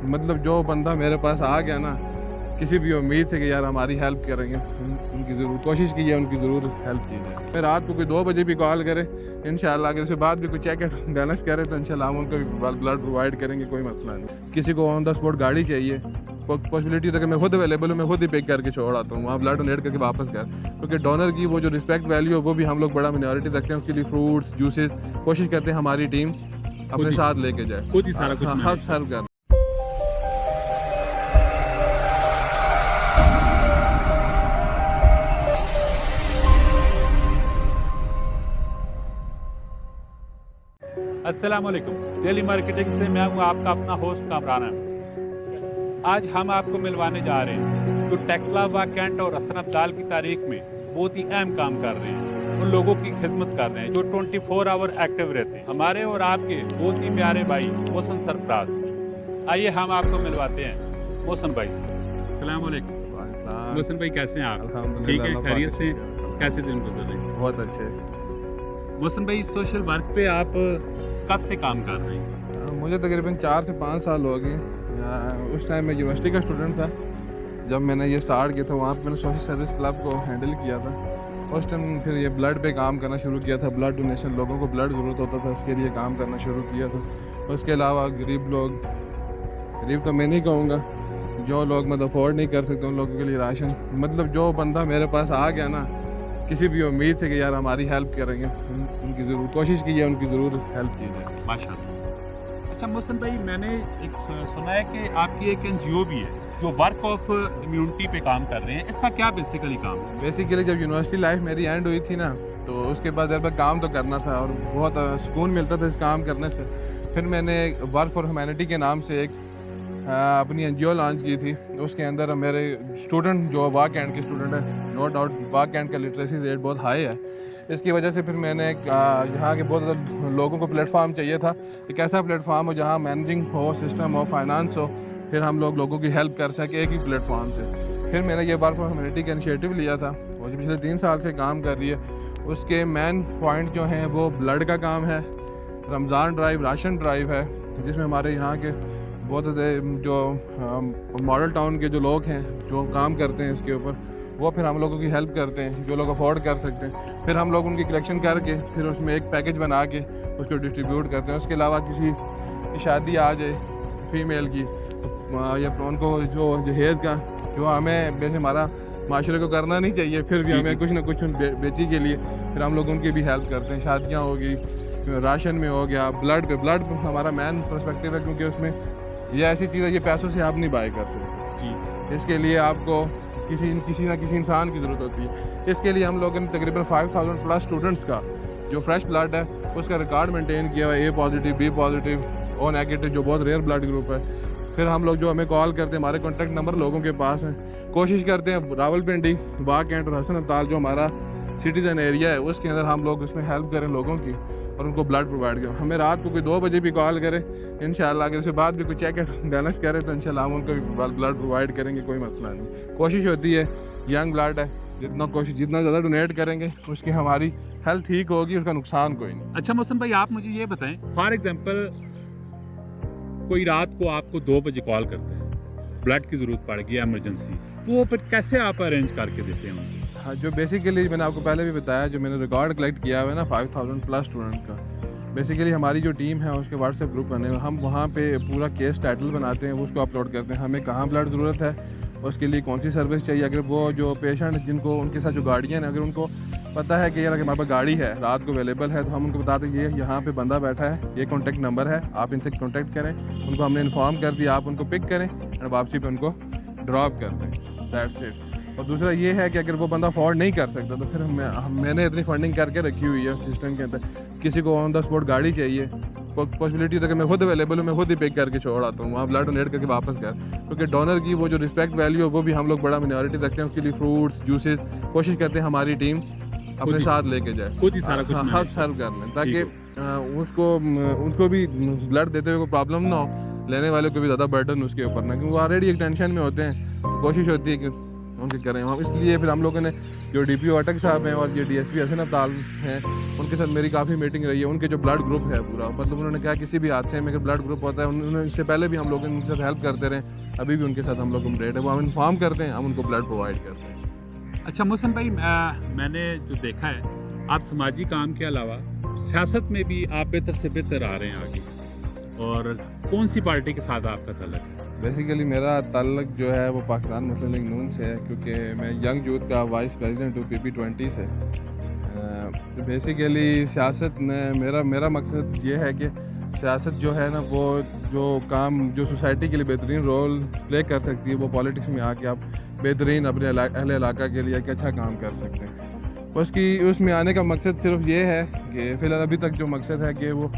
مطلب جو بندہ میرے پاس آ گیا نا کسی بھی امید سے کہ یار ہماری ہیلپ کریں گے، ان کی ضرور کوشش کی جائے، ان کی ضرور ہیلپ کی جائے. پھر رات کو کوئی 2 بجے بھی کال کرے انشاءاللہ، اگر اس کے بعد بھی کوئی چیک بیلنس کرے تو انشاءاللہ ہم ان کو بھی بلڈ پرووائڈ کریں گے، کوئی مسئلہ نہیں. کسی کو آن دا اسپاٹ گاڑی چاہیے، پاسبلٹی ہے کہ میں خود اویلیبل ہوں، میں خود ہی پک کر کے چھوڑ آتا ہوں وہاں، بلڈ ڈونیٹ کر کے واپس کر، کیونکہ ڈونر کی وہ جو رسپیکٹ ویلیو ہے وہ بھی ہم لوگ بڑا مینورٹی رکھتے ہیں. اس کے لیے فروٹس جوسز کوشش کرتے ہیں ہماری ٹیم اپنے ساتھ لے کے جائے، خود ہی سارا کچھ ہر سرو کر. السلام علیکم، ڈیلی مارکیٹنگ سے میں ہوں آپ کا اپنا ہوسٹ کامران احمد. آج ہم آپ کو ملوانے جا رہے ہیں جو ٹیکسلا کینٹ اور حسن ابدال کی تاریخ میں بہت ہی اہم کام کر رہے ہیں، ان لوگوں کی خدمت کر رہے ہیں جو 24 آور ایکٹیو رہتے ہیں، ہمارے اور آپ کے بہت ہی پیارے بھائی محسن سرفراز. آئیے ہم آپ کو ملواتے ہیں محسن بھائی سے. السلام علیکم محسن بھائی، کیسے ہیں آپ؟ ٹھیک ہے، خیریت سے؟ کیسے دن گزر رہے ہیں؟ بہت اچھے. محسن بھائی، سوشل ورک پہ آپ کب سے کام کر رہے ہیں؟ مجھے تقریباً 4 سے 5 سال ہو گئے. اس ٹائم میں یونیورسٹی کا اسٹوڈنٹ تھا جب میں نے یہ سٹارٹ کیا تھا، وہاں پہ میں نے سوشل سروس کلب کو ہینڈل کیا تھا. اس ٹائم پھر یہ بلڈ پہ کام کرنا شروع کیا تھا، بلڈ ڈونیشن، لوگوں کو بلڈ ضرورت ہوتا تھا، اس کے لیے کام کرنا شروع کیا تھا. اس کے علاوہ غریب لوگ، غریب تو میں نہیں کہوں گا، جو لوگ مطلب افورڈ نہیں کر سکتے ان لوگوں کے لیے راشن، مطلب جو بندہ میرے پاس آ گیا نا کسی بھی امید سے کہ یار ہماری ہیلپ کریں گے، ان کی ضرور کوشش کی جائے، ان کی ضرور ہیلپ کی جائے. ماشاء اللہ. اچھا محسن بھائی، میں نے ایک سنا ہے کہ آپ کی ایک NGO بھی ہے جو ورک آف امیونٹی پہ کام کر رہے ہیں، اس کا کیا بیسیکلی کام ہے؟ بیسیکلی جب یونیورسٹی لائف میری اینڈ ہوئی تھی نا تو اس کے بعد میرے پاس کام تو کرنا تھا اور بہت سکون ملتا تھا اس کام کرنے سے. پھر میں نے ورک فار ہیومینٹی کے نام سے ایک اپنی NGO لانچ کی تھی. اس کے اندر میرے اسٹوڈنٹ جو واک اینڈ کے اسٹوڈنٹ ہیں، نو ڈاؤٹ واک اینڈ کا لٹریسی ریٹ بہت ہائی ہے. اس کی وجہ سے پھر میں نے یہاں کے بہت زیادہ لوگوں کو پلیٹ فارم چاہیے تھا، ایک ایسا پلیٹ فارم ہو جہاں مینیجنگ ہو، سسٹم ہو، فائنانس ہو، پھر ہم لوگوں کی ہیلپ کر سکیں ایک ہی پلیٹ فارم سے. پھر میں نے یہ ورک فار ہیومینٹی کا انیشیٹو لیا تھا، وہ جو پچھلے 3 سال سے کام کر رہی ہے. اس کے مین پوائنٹ جو ہیں وہ بلڈ کا کام ہے، رمضان ڈرائیو، راشن ڈرائیو ہے، جس میں ہمارے یہاں کے بہت جو ماڈل ٹاؤن کے جو لوگ ہیں جو کام کرتے ہیں اس کے اوپر، وہ پھر ہم لوگوں کی ہیلپ کرتے ہیں، جو لوگ افورڈ کر سکتے ہیں. پھر ہم لوگ ان کی کلیکشن کر کے پھر اس میں ایک پیکج بنا کے اس کو ڈسٹریبیوٹ کرتے ہیں. اس کے علاوہ کسی کی شادی آ جائے فیمیل کی، یا ان کو جو جہیز کا جو ہمیں ویسے ہمارا معاشرے کو کرنا نہیں چاہیے، پھر بھی ہمیں کچھ نہ کچھ بیٹی کے لیے پھر ہم لوگ ان کی بھی ہیلپ کرتے ہیں. شادیاں ہوگی، راشن میں ہو گیا، بلڈ پہ، بلڈ ہمارا مین پرسپیکٹیو ہے کیونکہ اس میں یہ ایسی چیز ہے یہ پیسوں سے آپ نہیں بائی کر سکتے جی. اس کے لیے آپ کو کسی نہ کسی انسان کی ضرورت ہوتی ہے. اس کے لیے ہم لوگوں نے تقریباً 5000 پلس اسٹوڈنٹس کا جو فریش بلڈ ہے اس کا ریکارڈ مینٹین کیا ہوا ہے، A positive, B positive, O negative, جو بہت ریئر بلڈ گروپ ہے. پھر ہم لوگ جو ہمیں کال کرتے ہیں، ہمارے کانٹیکٹ نمبر لوگوں کے پاس ہیں، کوشش کرتے ہیں راولپنڈی، واک اینڈ اور حسن ابدال جو ہمارا سٹیزن ایریا ہے اس کے اندر ہم لوگ اس میں ہیلپ کریں لوگوں کی اور ان کو بلڈ پرووائڈ کریں. ہمیں رات کو کوئی 2 بجے بھی کال کرے انشاءاللہ، اگر اس کے بعد بھی کوئی چیک بیلنس کرے تو انشاءاللہ ہم ان کو بھی بلڈ پرووائڈ کریں گے، کوئی مسئلہ نہیں. کوشش ہوتی ہے، ینگ بلڈ ہے، جتنا زیادہ ڈونیٹ کریں گے اس کی ہماری ہیلتھ ٹھیک ہوگی، اس کا نقصان کوئی نہیں. اچھا محسن بھائی، آپ مجھے یہ بتائیں، فار ایگزامپل کوئی رات کو آپ کو 2 بجے کال کرتے ہیں، بلڈ کی ضرورت پڑ گئی ایمرجنسی، تو وہ پھر کیسے آپ ارینج کر کے دیتے ہیں؟ ہاں، جو بیسیکلی میں نے آپ کو پہلے بھی بتایا، جو میں نے ریکارڈ کلیکٹ کیا ہوا ہے نا 5000 پلس اسٹوڈنٹ کا، بیسیکلی ہماری جو ٹیم ہے اس کے واٹس ایپ گروپ بنے ہوئے، ہم وہاں پہ پورا کیس ٹائٹل بناتے ہیں، اس کو اپلوڈ کرتے ہیں، ہمیں کہاں بلڈ ضرورت ہے، اس کے لیے کون سی سروس چاہیے. اگر وہ جو پیشنٹ جن کو ان کے ساتھ جو گاڑیاں ہیں، اگر ان کو پتہ ہے کہ یار کہ ہمارے پاس گاڑی ہے رات کو اویلیبل ہے، تو ہم ان کو بتاتے ہیں یہ یہاں پہ بندہ بیٹھا ہے، یہ کانٹیکٹ نمبر ہے، آپ ان سے کانٹیکٹ کریں. ان کو ہم نے انفارم کر دیا، آپ ان کو پک کریں اور واپسی پہ ان کو ڈراپ کر دیں. That's it. اور دوسرا یہ ہے کہ اگر وہ بندہ افورڈ نہیں کر سکتا تو پھر میں نے اتنی فنڈنگ کر کے رکھی ہوئی ہے سسٹم کے اندر، کسی کو آن دا اسپاٹ گاڑی چاہیے، پاسبلٹی ہے کہ میں خود اویلیبل ہوں، میں خود ہی پک کر کے چھوڑ آتا ہوں وہاں، بلڈ ڈونیٹ کر کے واپس کر، کیونکہ ڈونر کی وہ جو رسپیکٹ ویلیو ہے وہ بھی ہم لوگ بڑا مینورٹی رکھتے ہیں. اس کے لیے فروٹس جوسز کوشش کرتے ہیں ہماری ٹیم اپنے ساتھ لے کے جائے، خود ہی سارا کچھ ہر سرو کر لیں تاکہ ان کو بھی بلڈ دیتے ہوئے کوئی پرابلم نہ ہو، لینے والے کو بھی زیادہ برڈن اس کے اوپر نہ، کیونکہ وہ آلریڈی ایک ٹینشن میں ہوتے ہیں. کوشش ہوتی ہے کہ ان کے کریں ہم. اس لیے پھر ہم لوگوں نے جو ڈی پی او اٹک صاحب ہیں اور یہ ڈی ایس پی حسن ابدال ہیں ان کے ساتھ میری کافی میٹنگ رہی ہے. ان کے جو بلڈ گروپ ہے پورا مطلب انہوں نے کہا کسی بھی حادثے میں اگر بلڈ گروپ ہوتا ہے انہوں نے اس سے پہلے بھی ہم لوگ ان کے ساتھ ہیلپ کرتے رہے, ابھی بھی ان کے ساتھ ہم لوگ کمپلیٹ ہے, وہ ہم انفارم کرتے ہیں, ہم ان کو بلڈ پرووائڈ کرتے ہیں. اچھا محسن بھائی, میں نے جو دیکھا ہے آپ سماجی کام کے علاوہ سیاست میں بھی آپ بہتر سے بہتر آ رہے ہیں آگے, اور کون سی پارٹی کے ساتھ آپ کا تعلق ہے؟ بیسیکلی میرا تعلق جو ہے وہ پاکستان مسلم لیگ نون سے ہے, کیونکہ میں ینگ یوتھ کا وائس پریزیڈنٹ ہوں PP20 سے. بیسیکلی سیاست میں میرا مقصد یہ ہے کہ سیاست جو ہے نا وہ جو کام جو سوسائٹی کے لیے بہترین رول پلے کر سکتی ہے وہ پالیٹکس میں آ کے آپ بہترین اپنے اہل علاقہ کے لیے ایک اچھا کام کر سکتے ہیں. اس میں آنے کا مقصد صرف یہ ہے کہ فی الحال ابھی تک جو مقصد ہے کہ وہ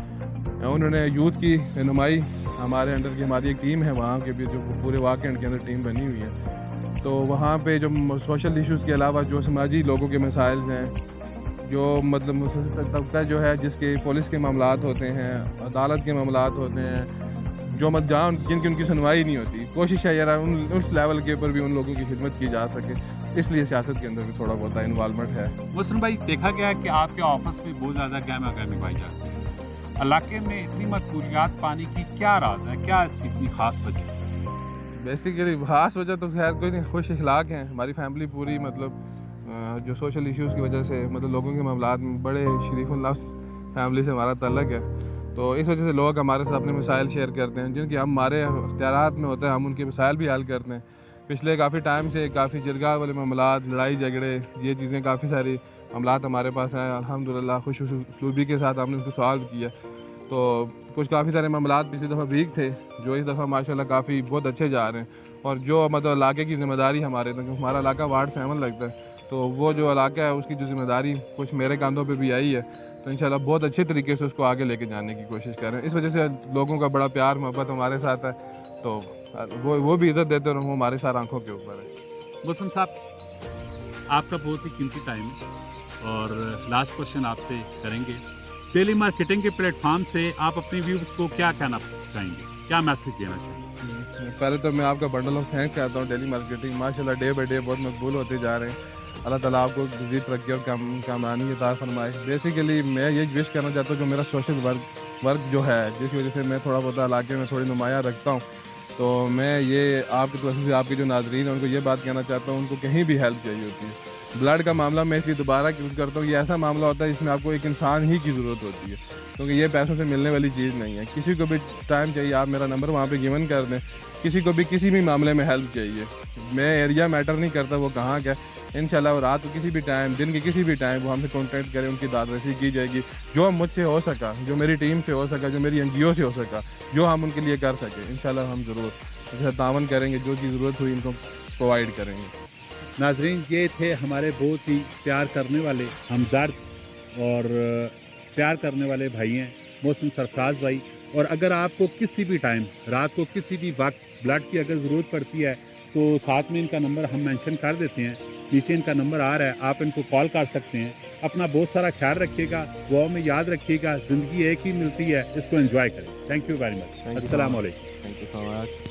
انہوں نے یوتھ کی رہنمائی ہمارے انڈر کی ہماری ایک ٹیم ہے وہاں کے بھی جو پورے واقعہ کے اندر ٹیم بنی ہوئی ہے, تو وہاں پہ جو سوشل ایشوز کے علاوہ جو سماجی لوگوں کے مسائل ہیں, جو مطلب مسلسل طبقہ جو ہے جس کے پولیس کے معاملات ہوتے ہیں, عدالت کے معاملات ہوتے ہیں, جو جہاں جن کی ان کی سنوائی نہیں ہوتی, کوشش ہے یار اس لیول کے اوپر بھی ان لوگوں کی خدمت کی جا سکے. اس لیے سیاست کے اندر بھی تھوڑا بہت انوالومنٹ ہے. محسن بھائی, دیکھا گیا ہے کہ آپ کے آفس میں بہت زیادہ گہما گہمی پائی جاتی ہے. علاقے میں اتنی مقبولیات پانے کی کیا راز ہے, کیا اس کی اتنی خاص وجہ ہے؟ بیسیکلی خاص وجہ تو خیر کوئی نہیں, خوش اخلاق ہیں ہماری فیملی پوری, مطلب جو سوشل ایشوز کی وجہ سے مطلب لوگوں کے معاملات میں بڑے شریف النفس فیملی سے ہمارا تعلق ہے, تو اس وجہ سے لوگ ہمارے ساتھ اپنے مسائل شیئر کرتے ہیں جن کی ہمارے اختیارات میں ہوتے ہیں, ہم ان کے مسائل بھی حل کرتے ہیں. پچھلے کافی ٹائم سے کافی جرگہ والے معاملات, لڑائی جھگڑے, یہ چیزیں کافی ساری معاملات ہمارے پاس ہیں. الحمدللہ خوش اسلوبی کے ساتھ ہم نے اس کو سالو کیا, تو کچھ کافی سارے معاملات پچھلی دفعہ ویک تھے جو اس دفعہ ماشاءاللہ کافی بہت اچھے جا رہے ہیں. اور جو مطلب علاقے کی ذمہ داری ہمارے, ہمارا علاقہ وارڈ 7 لگتا ہے, تو وہ جو علاقہ ہے اس کی جو ذمہ داری کچھ میرے کاندھوں پہ بھی آئی ہے, تو انشاءاللہ بہت اچھے طریقے سے اس کو آگے لے کے جانے کی کوشش کر رہے ہیں. اس وجہ سے لوگوں کا بڑا پیار محبت ہمارے ساتھ ہے, تو وہ بھی عزت دیتے اور وہ ہمارے ساتھ آنکھوں کے اوپر ہے. محسن صاحب, آپ کا بہت ہی قیمتی ٹائم ہے, اور لاسٹ کوشچن آپ سے کریں گے, ڈیلی مارکیٹنگ کے پلیٹ فارم سے آپ اپنے ویورز کو کیا کہنا چاہیں گے, کیا میسج دینا چاہیں گے؟ پہلے تو میں آپ کا بنڈل آف تھینک کہتا ہوں. ڈیلی مارکیٹنگ ماشاءاللہ ڈے بائی ڈے بہت مقبول ہوتے جا رہے ہیں. اللہ تعالیٰ آپ کو مزید ترقی اور کامرانی عطا فرمائے. بیسیکلی میں یہ وش کرنا چاہتا ہوں کہ میرا سوشل ورک جو ہے جس کی وجہ سے میں تھوڑا بہت علاقے میں تھوڑی نمایاں رکھتا ہوں, تو میں یہ آپ کی طرف سے آپ کے جو ناظرین ہیں ان کو یہ بات کہنا چاہتا ہوں, ان کو کہیں بھی ہیلپ چاہیے ہوتی ہے. بلڈ کا معاملہ میں اس لیے دوبارہ یوز کرتا ہوں, یہ ایسا معاملہ ہوتا ہے جس میں آپ کو ایک انسان ہی کی ضرورت ہوتی ہے, کیونکہ یہ پیسوں سے ملنے والی چیز نہیں ہے. کسی کو بھی ٹائم چاہیے آپ میرا نمبر وہاں پہ گیون کر دیں. کسی کو بھی کسی بھی معاملے میں ہیلپ چاہیے, میں ایریا میٹر نہیں کرتا وہ کہاں کا, انشاءاللہ وہ رات کو کسی بھی ٹائم, دن کے کسی بھی ٹائم وہ ہم سے کانٹیکٹ کریں, ان کی داد رسی کی جائے گی. جو مجھ سے ہو سکا, جو میری ٹیم سے ہو سکا, جو میری NGO سے ہو سکا, جو ہم ان کے لیے کر سکیں, انشاءاللہ ہم ضرور تعاون کریں گے, جو چیز ضرورت ہوئی ان کو پرووائڈ کریں گے. ناظرین, یہ تھے ہمارے بہت ہی پیار کرنے والے ہمدرد اور پیار کرنے والے بھائی ہیں محسن سرفراز بھائی. اور اگر آپ کو کسی بھی ٹائم, رات کو کسی بھی وقت بلڈ کی اگر ضرورت پڑتی ہے تو ساتھ میں ان کا نمبر ہم مینشن کر دیتے ہیں, نیچے ان کا نمبر آ رہا ہے, آپ ان کو کال کر سکتے ہیں. اپنا بہت سارا خیال رکھیے گا, دعاؤں میں یاد رکھیے گا, زندگی ایک ہی ملتی ہے, اس کو انجوائے کریں. Thank you very much. السلام علیکم. Thank you so much.